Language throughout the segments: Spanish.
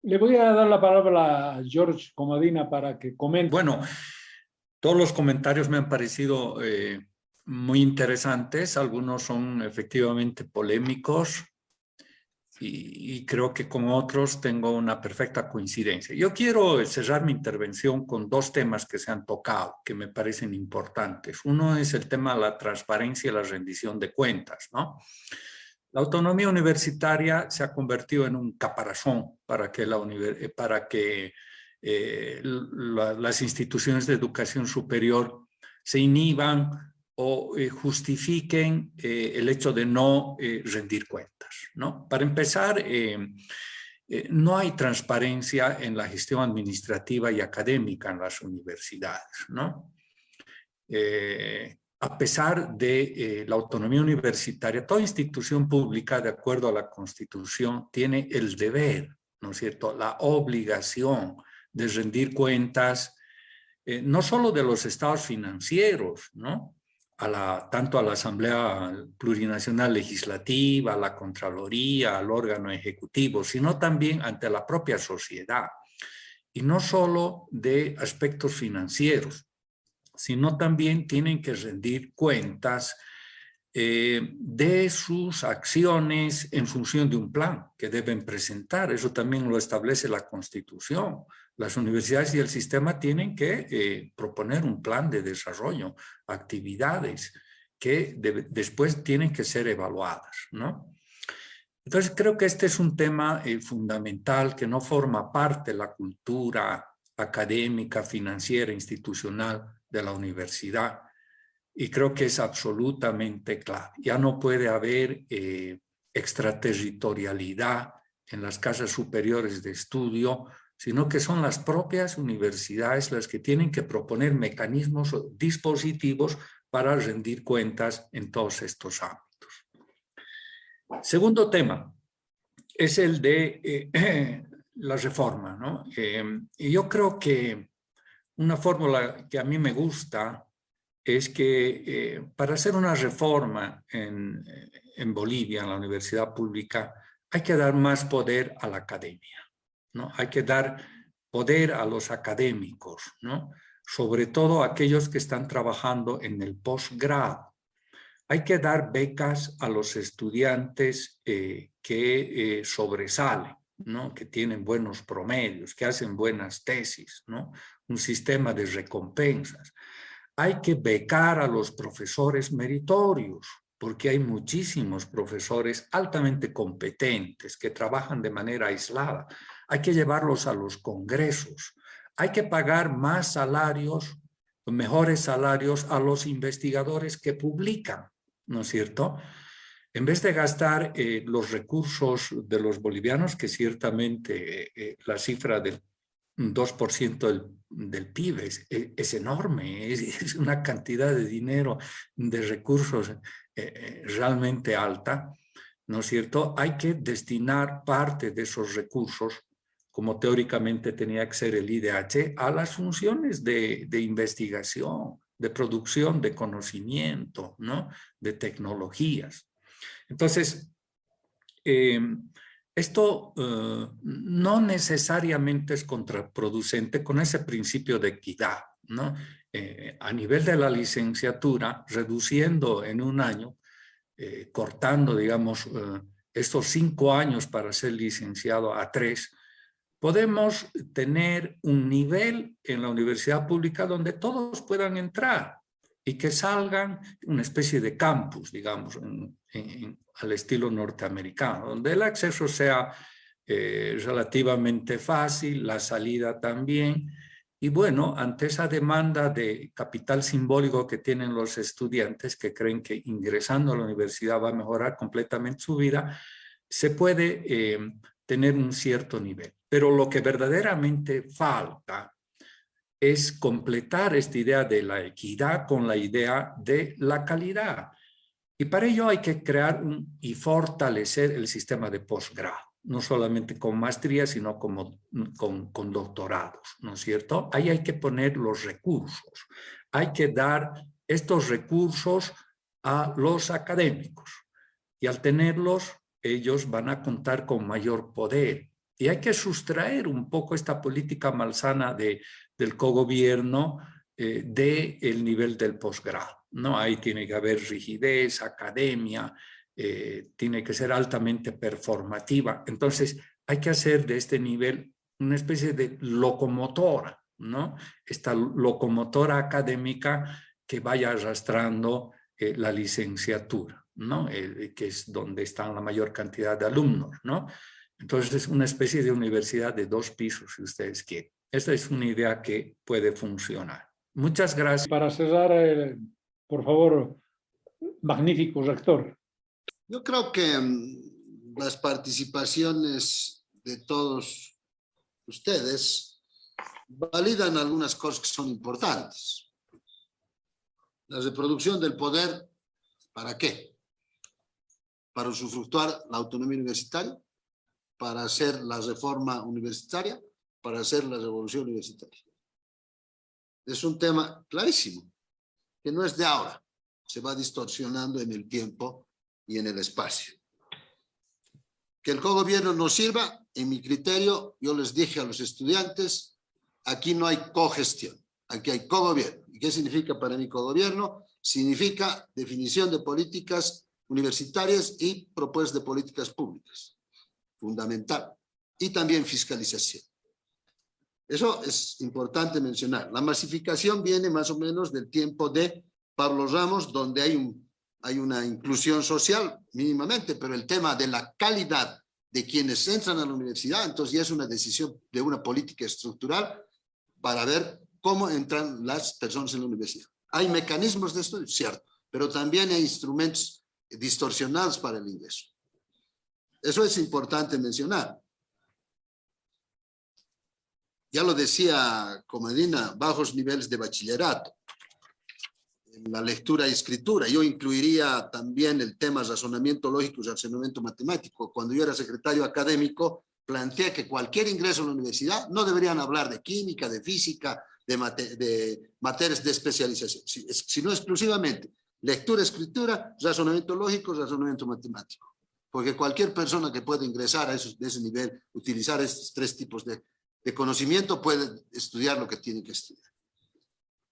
Le voy a dar la palabra a George Comadina para que comente. Bueno, todos los comentarios me han parecido muy interesantes. Algunos son efectivamente polémicos y creo que con otros tengo una perfecta coincidencia. Yo quiero cerrar mi intervención con dos temas que se han tocado, que me parecen importantes. Uno es el tema de la transparencia y la rendición de cuentas, ¿no? La autonomía universitaria se ha convertido en un caparazón para que, las instituciones de educación superior se inhiban o justifiquen el hecho de no rendir cuentas, ¿no? Para empezar, no hay transparencia en la gestión administrativa y académica en las universidades, ¿no? A pesar de la autonomía universitaria, toda institución pública, de acuerdo a la Constitución, tiene el deber, ¿no es cierto?, la obligación de rendir cuentas, no solo de los estados financieros, ¿no?, tanto a la Asamblea Plurinacional Legislativa, a la Contraloría, al órgano ejecutivo, sino también ante la propia sociedad. Y no solo de aspectos financieros, sino también tienen que rendir cuentas de sus acciones en función de un plan que deben presentar. Eso también lo establece la Constitución. Las universidades y el sistema tienen que proponer un plan de desarrollo, actividades que después tienen que ser evaluadas, ¿no? Entonces creo que este es un tema fundamental que no forma parte de la cultura académica, financiera, institucional de la universidad, y creo que es absolutamente clave. Ya no puede haber extraterritorialidad en las casas superiores de estudio, sino que son las propias universidades las que tienen que proponer mecanismos o dispositivos para rendir cuentas en todos estos ámbitos. Segundo tema es el de la reforma, ¿no? Y yo creo que una fórmula que a mí me gusta es que para hacer una reforma en Bolivia, en la universidad pública, hay que dar más poder a la academia, ¿no? Hay que dar poder a los académicos, ¿no? Sobre todo a aquellos que están trabajando en el posgrado. Hay que dar becas a los estudiantes que sobresalen, ¿no?, que tienen buenos promedios, que hacen buenas tesis, ¿no? Un sistema de recompensas. Hay que becar a los profesores meritorios, porque hay muchísimos profesores altamente competentes que trabajan de manera aislada. Hay que llevarlos a los congresos. Hay que pagar más salarios, mejores salarios a los investigadores que publican, ¿no es cierto?, en vez de gastar los recursos de los bolivianos, que ciertamente la cifra del 2% del PIB es enorme, es una cantidad de dinero, de recursos realmente alta, ¿no es cierto? Hay que destinar parte de esos recursos, como teóricamente tenía que ser el IDH, a las funciones de investigación, de producción de conocimiento, ¿no?, de tecnologías. Entonces, esto no necesariamente es contraproducente con ese principio de equidad, ¿no? A nivel de la licenciatura, reduciendo en un año, cortando, digamos, estos 5 años para ser licenciado a 3, podemos tener un nivel en la universidad pública donde todos puedan entrar y que salgan una especie de campus, digamos, al estilo norteamericano, donde el acceso sea relativamente fácil, la salida también. Y bueno, ante esa demanda de capital simbólico que tienen los estudiantes que creen que ingresando a la universidad va a mejorar completamente su vida, se puede tener un cierto nivel. Pero lo que verdaderamente falta es completar esta idea de la equidad con la idea de la calidad. Y para ello hay que crear y fortalecer el sistema de posgrado, no solamente con maestría, sino con doctorados, ¿no es cierto? Ahí hay que poner los recursos. Hay que dar estos recursos a los académicos. Y al tenerlos, ellos van a contar con mayor poder Y hay que sustraer un poco esta política malsana del cogobierno del nivel del posgrado, ¿no? Ahí tiene que haber rigidez, academia, tiene que ser altamente performativa. Entonces, hay que hacer de este nivel una especie de locomotora, ¿no? Esta locomotora académica que vaya arrastrando la licenciatura, ¿no? Que es donde están la mayor cantidad de alumnos, ¿no? Entonces es una especie de universidad de 2 pisos, si ustedes quieren. Esta es una idea que puede funcionar. Muchas gracias. Para cerrar, por favor, magnífico rector. Yo creo que las participaciones de todos ustedes validan algunas cosas que son importantes. La reproducción del poder, ¿para qué? Para usufructuar la autonomía universitaria, para hacer la reforma universitaria, para hacer la revolución universitaria. Es un tema clarísimo, que no es de ahora, se va distorsionando en el tiempo y en el espacio. Que el cogobierno nos sirva, en mi criterio, yo les dije a los estudiantes, aquí no hay cogestión, aquí hay cogobierno. ¿Y qué significa para mí cogobierno? Significa definición de políticas universitarias y propuestas de políticas públicas, fundamental, y también fiscalización. Eso es importante mencionar. La masificación viene más o menos del tiempo de Pablo Ramos, donde hay una inclusión social mínimamente, pero el tema de la calidad de quienes entran a la universidad, entonces ya es una decisión de una política estructural para ver cómo entran las personas en la universidad. Hay mecanismos de estudio, cierto, pero también hay instrumentos distorsionados para el ingreso. Eso es importante mencionar. Ya lo decía Comadina, bajos niveles de bachillerato. En la lectura y escritura, yo incluiría también el tema razonamiento lógico y razonamiento matemático. Cuando yo era secretario académico, planteé que cualquier ingreso a la universidad no deberían hablar de química, de física, de materias de especialización, sino exclusivamente lectura, escritura, razonamiento lógico, razonamiento matemático. Porque cualquier persona que pueda ingresar a ese nivel, utilizar estos 3 tipos de conocimiento, puede estudiar lo que tiene que estudiar.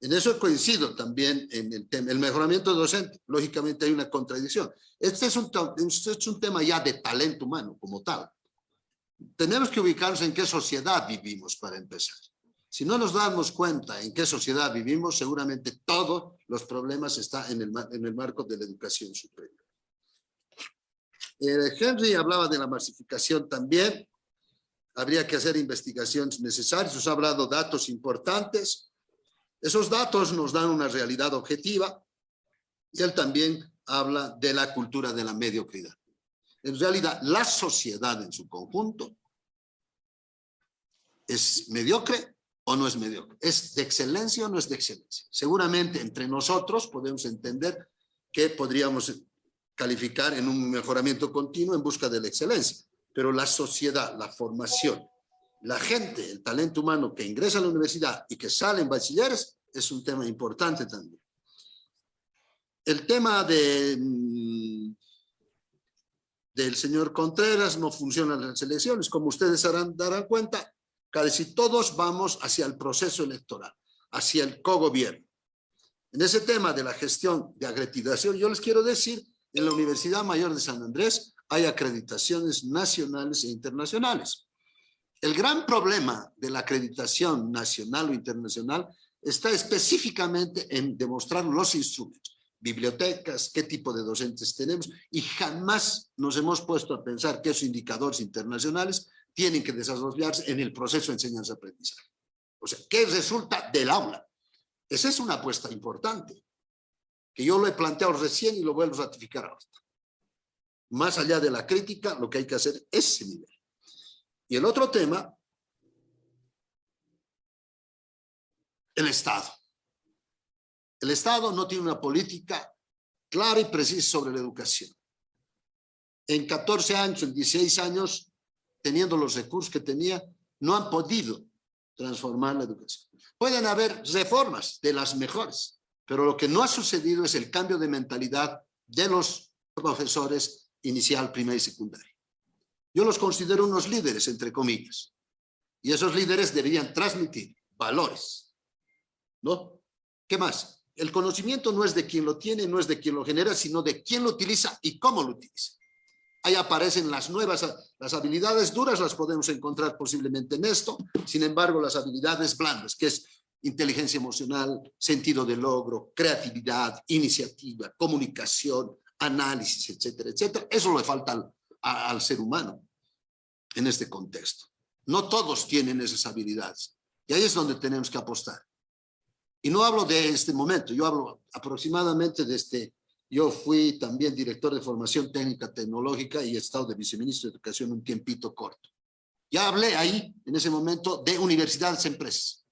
En eso coincido también en el tema, el mejoramiento docente. Lógicamente hay una contradicción. Este es un tema ya de talento humano como tal. Tenemos que ubicarnos en qué sociedad vivimos para empezar. Si no nos damos cuenta en qué sociedad vivimos, seguramente todos los problemas están en el marco de la educación superior. Henry hablaba de la masificación también. Habría que hacer investigaciones necesarias. Nos ha hablado de datos importantes. Esos datos nos dan una realidad objetiva y él también habla de la cultura de la mediocridad. En realidad, la sociedad en su conjunto es mediocre o no es mediocre. ¿Es de excelencia o no es de excelencia? Seguramente entre nosotros podemos entender que podríamos calificar en un mejoramiento continuo en busca de la excelencia. Pero la sociedad, la formación, la gente, el talento humano que ingresa a la universidad y que sale en bachilleres es un tema importante también. El tema del señor Contreras, no funcionan las elecciones, como ustedes darán cuenta, casi todos vamos hacia el proceso electoral, hacia el cogobierno. En ese tema de la gestión de acreditación, yo les quiero decir, en la Universidad Mayor de San Andrés hay acreditaciones nacionales e internacionales. El gran problema de la acreditación nacional o internacional está específicamente en demostrar los instrumentos, bibliotecas, qué tipo de docentes tenemos, y jamás nos hemos puesto a pensar que esos indicadores internacionales tienen que desarrollarse en el proceso de enseñanza-aprendizaje. O sea, ¿qué resulta del aula? Esa es una apuesta importante, que yo lo he planteado recién y lo vuelvo a ratificar ahora. Más allá de la crítica, lo que hay que hacer es ese nivel. Y el otro tema, el Estado. El Estado no tiene una política clara y precisa sobre la educación. En 14 años, en 16 años, teniendo los recursos que tenía, no han podido transformar la educación. Pueden haber reformas de las mejores, pero lo que no ha sucedido es el cambio de mentalidad de los profesores inicial, primaria y secundaria. Yo los considero unos líderes, entre comillas. Y esos líderes deberían transmitir valores, ¿no? ¿Qué más? El conocimiento no es de quien lo tiene, no es de quien lo genera, sino de quién lo utiliza y cómo lo utiliza. Ahí aparecen las nuevas, las habilidades duras las podemos encontrar posiblemente en esto. Sin embargo, las habilidades blandas, que es inteligencia emocional, sentido de logro, creatividad, iniciativa, comunicación, análisis, etcétera, etcétera. Eso le falta al ser humano en este contexto. No todos tienen esas habilidades. Y ahí es donde tenemos que apostar. Y no hablo de este momento, yo hablo aproximadamente desde... Yo fui también director de formación técnica tecnológica y he estado de viceministro de Educación un tiempito corto. Ya hablé ahí, en ese momento, de universidades empresas,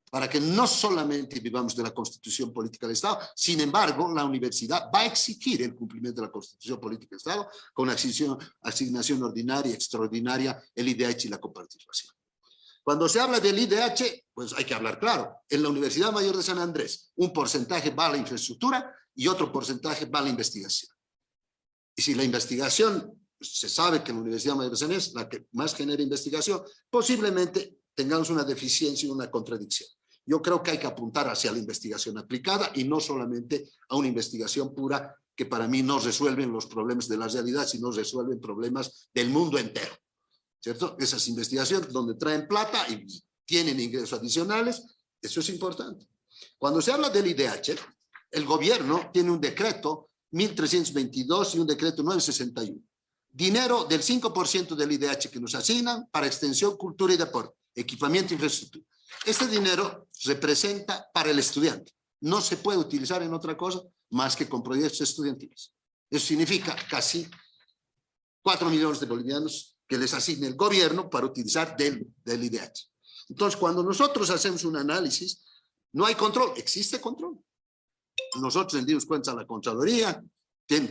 para que no solamente vivamos de la Constitución Política del Estado, sin embargo, la universidad va a exigir el cumplimiento de la Constitución Política del Estado con asignación ordinaria, extraordinaria, el IDH y la coparticipación. Cuando se habla del IDH, pues hay que hablar claro. En la Universidad Mayor de San Andrés, un porcentaje va a la infraestructura y otro porcentaje va a la investigación. Y si la investigación, se sabe que la Universidad Mayor de San Andrés es la que más genera investigación, posiblemente tengamos una deficiencia y una contradicción. Yo creo que hay que apuntar hacia la investigación aplicada y no solamente a una investigación pura que para mí no resuelven los problemas de la realidad, sino resuelven problemas del mundo entero, ¿cierto? Esas investigaciones donde traen plata y tienen ingresos adicionales, eso es importante. Cuando se habla del IDH, el gobierno tiene un decreto 1322 y un decreto 961. Dinero del 5% del IDH que nos asignan para extensión, cultura y deporte, equipamiento e infraestructura. Este dinero representa para el estudiante. No se puede utilizar en otra cosa más que con proyectos estudiantiles. Eso significa casi 4 millones de bolivianos que les asigne el gobierno para utilizar del IDH. Entonces, cuando nosotros hacemos un análisis, no hay control, existe control. Nosotros rendimos cuentas a la Contraloría,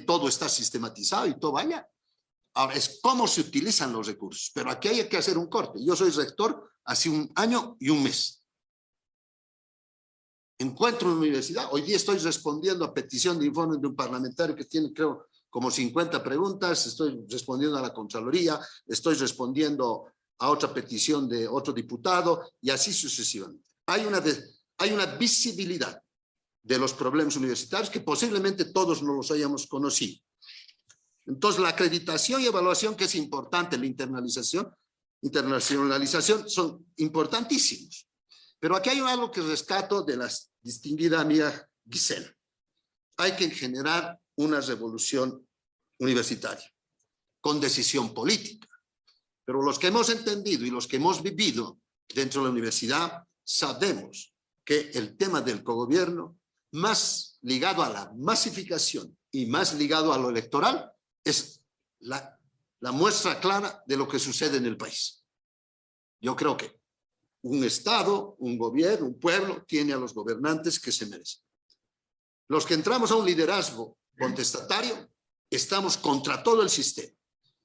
todo está sistematizado y todo vaya. Ahora, es cómo se utilizan los recursos, pero aquí hay que hacer un corte. Yo soy rector hace 1 año y 1 mes. Encuentro una universidad, hoy día estoy respondiendo a petición de informe de un parlamentario que tiene, creo, como 50 preguntas, estoy respondiendo a la Contraloría, estoy respondiendo a otra petición de otro diputado y así sucesivamente. Hay una visibilidad de los problemas universitarios que posiblemente todos no los hayamos conocido. Entonces, la acreditación y evaluación, que es importante, la internacionalización, son importantísimos. Pero aquí hay algo que rescato de la distinguida amiga Gisela. Hay que generar una revolución universitaria con decisión política. Pero los que hemos entendido y los que hemos vivido dentro de la universidad sabemos que el tema del cogobierno, más ligado a la masificación y más ligado a lo electoral, es la muestra clara de lo que sucede en el país. Yo creo que un Estado, un gobierno, un pueblo tiene a los gobernantes que se merecen. Los que entramos a un liderazgo contestatario, estamos contra todo el sistema.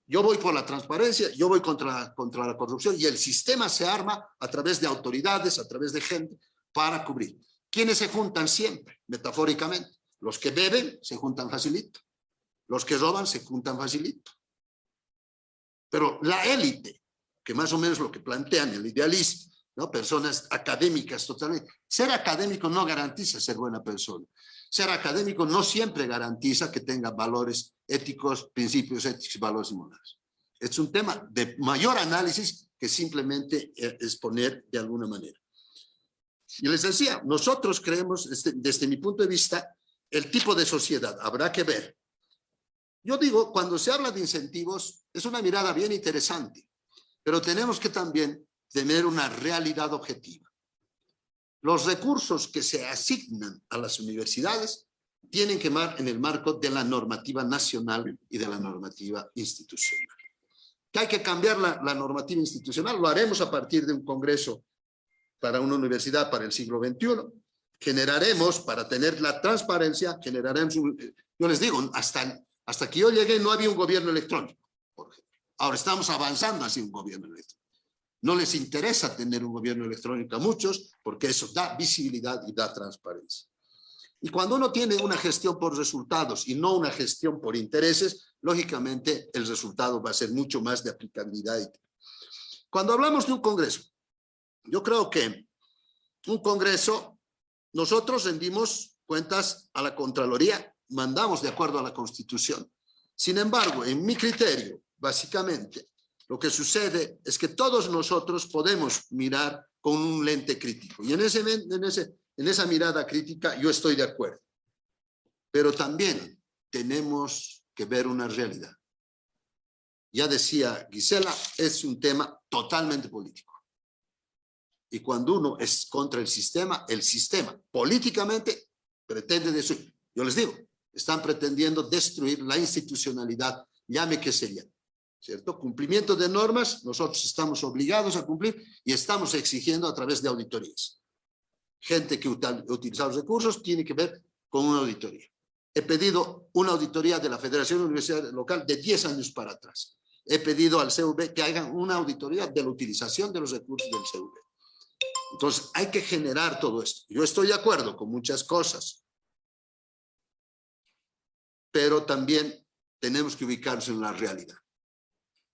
Yo voy por la transparencia, yo voy contra la corrupción y el sistema se arma a través de autoridades, a través de gente para cubrir. ¿Quiénes se juntan siempre? Metafóricamente. Los que beben se juntan facilito. Los que roban se juntan facilito. Pero la élite, que más o menos lo que plantean el idealismo, ¿no? Personas académicas totalmente. Ser académico no garantiza ser buena persona. Ser académico no siempre garantiza que tenga valores éticos, principios éticos y valores morales. Es un tema de mayor análisis que simplemente exponer de alguna manera. Y les decía, nosotros creemos, desde mi punto de vista, el tipo de sociedad, habrá que ver. Yo digo, cuando se habla de incentivos, es una mirada bien interesante, pero tenemos que también tener una realidad objetiva. Los recursos que se asignan a las universidades tienen que ir en el marco de la normativa nacional y de la normativa institucional. Que hay que cambiar la normativa institucional, lo haremos a partir de un congreso para una universidad para el siglo XXI. Generaremos, para tener la transparencia, yo les digo, hasta que yo llegué no había un gobierno electrónico. Ahora estamos avanzando hacia un gobierno electrónico. No les interesa tener un gobierno electrónico a muchos porque eso da visibilidad y da transparencia. Y cuando uno tiene una gestión por resultados y no una gestión por intereses, lógicamente el resultado va a ser mucho más de aplicabilidad. Cuando hablamos de un congreso, yo creo que un congreso, nosotros rendimos cuentas a la Contraloría, mandamos de acuerdo a la Constitución. Sin embargo, en mi criterio, básicamente, lo que sucede es que todos nosotros podemos mirar con un lente crítico. Y en esa mirada crítica yo estoy de acuerdo. Pero también tenemos que ver una realidad. Ya decía Gisela, es un tema totalmente político. Y cuando uno es contra el sistema políticamente pretende destruir. Yo les digo, están pretendiendo destruir la institucionalidad, llame que sería. ¿Cierto? Cumplimiento de normas, nosotros estamos obligados a cumplir y estamos exigiendo a través de auditorías. Gente que utiliza los recursos tiene que ver con una auditoría. He pedido una auditoría de la Federación Universitaria Local de 10 años para atrás. He pedido al CV que hagan una auditoría de la utilización de los recursos del CV. Entonces, hay que generar todo esto. Yo estoy de acuerdo con muchas cosas, pero también tenemos que ubicarnos en la realidad.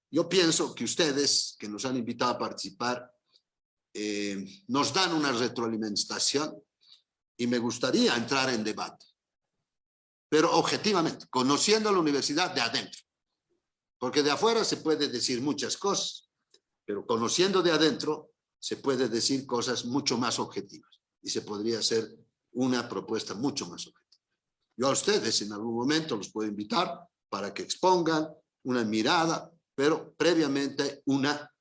Yo pienso que ustedes, que nos han invitado a participar, nos dan una retroalimentación y me gustaría entrar en debate, pero objetivamente, conociendo la universidad de adentro, porque de afuera se puede decir muchas cosas, pero conociendo de adentro se puede decir cosas mucho más objetivas y se podría hacer una propuesta mucho más objetiva. Yo a ustedes en algún momento los puedo invitar para que expongan una mirada, pero previamente una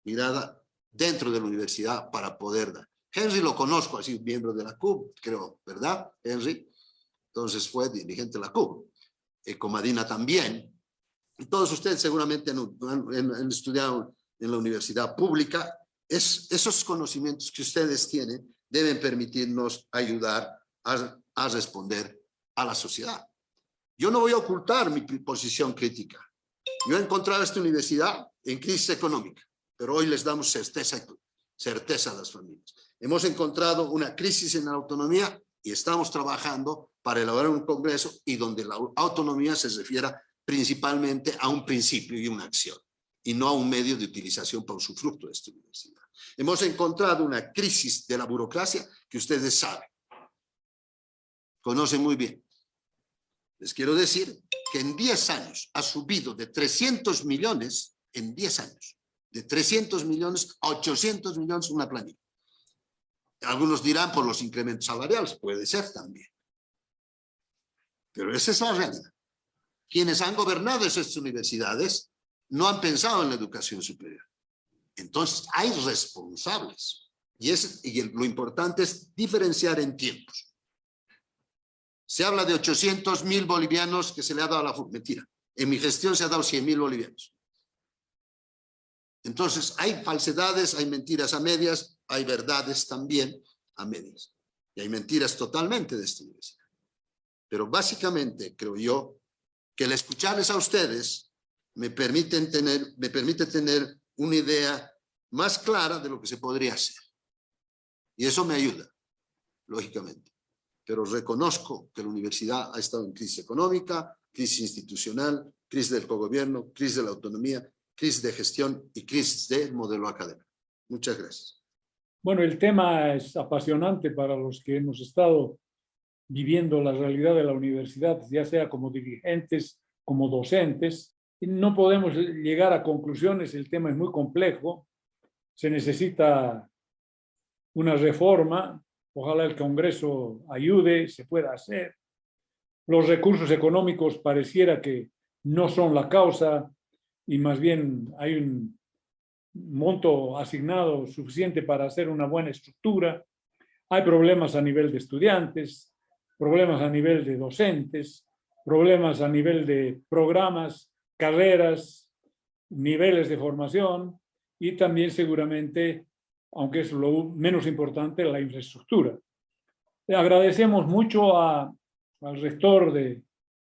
mirada dentro de la universidad para poder dar. Henry lo conozco, así miembro de la CUB, creo, ¿verdad, Henry? Entonces fue dirigente de la CUB. Comadina también. Y todos ustedes seguramente han estudiado en la universidad pública. Esos conocimientos que ustedes tienen deben permitirnos ayudar a responder a la sociedad. Yo no voy a ocultar mi posición crítica. Yo he encontrado esta universidad en crisis económica, pero hoy les damos certeza a las familias. Hemos encontrado una crisis en la autonomía y estamos trabajando para elaborar un congreso y donde la autonomía se refiera principalmente a un principio y una acción, y no a un medio de utilización para usufructo de esta universidad. Hemos encontrado una crisis de la burocracia que ustedes saben, conocen muy bien. Les quiero decir que en 10 años ha subido de 300 millones, en 10 años, de 300 millones a 800 millones una planilla. Algunos dirán por los incrementos salariales, puede ser también. Pero esa es la realidad. Quienes han gobernado esas universidades no han pensado en la educación superior. Entonces hay responsables. Y lo importante es diferenciar en tiempos. Se habla de 800.000 bolivianos que se le ha dado a la FUC. Mentira. En mi gestión se ha dado 100.000 bolivianos. Entonces, hay falsedades, hay mentiras a medias, hay verdades también a medias. Y hay mentiras totalmente de esta universidad. Pero básicamente, creo yo, que el escucharles a ustedes me permite tener una idea más clara de lo que se podría hacer. Y eso me ayuda, lógicamente. Pero reconozco que la universidad ha estado en crisis económica, crisis institucional, crisis del cogobierno, crisis de la autonomía, crisis de gestión y crisis del modelo académico. Muchas gracias. Bueno, el tema es apasionante para los que hemos estado viviendo la realidad de la universidad, ya sea como dirigentes, como docentes. No podemos llegar a conclusiones, el tema es muy complejo, se necesita una reforma. Ojalá el Congreso ayude, se pueda hacer. Los recursos económicos pareciera que no son la causa y más bien hay un monto asignado suficiente para hacer una buena estructura. Hay problemas a nivel de estudiantes, problemas a nivel de docentes, problemas a nivel de programas, carreras, niveles de formación y también seguramente, aunque es lo menos importante, la infraestructura. Le agradecemos mucho al rector de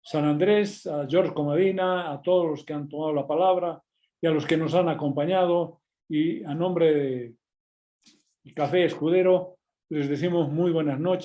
San Andrés, a George Comadina, a todos los que han tomado la palabra y a los que nos han acompañado. Y a nombre de Café Escudero, les decimos muy buenas noches.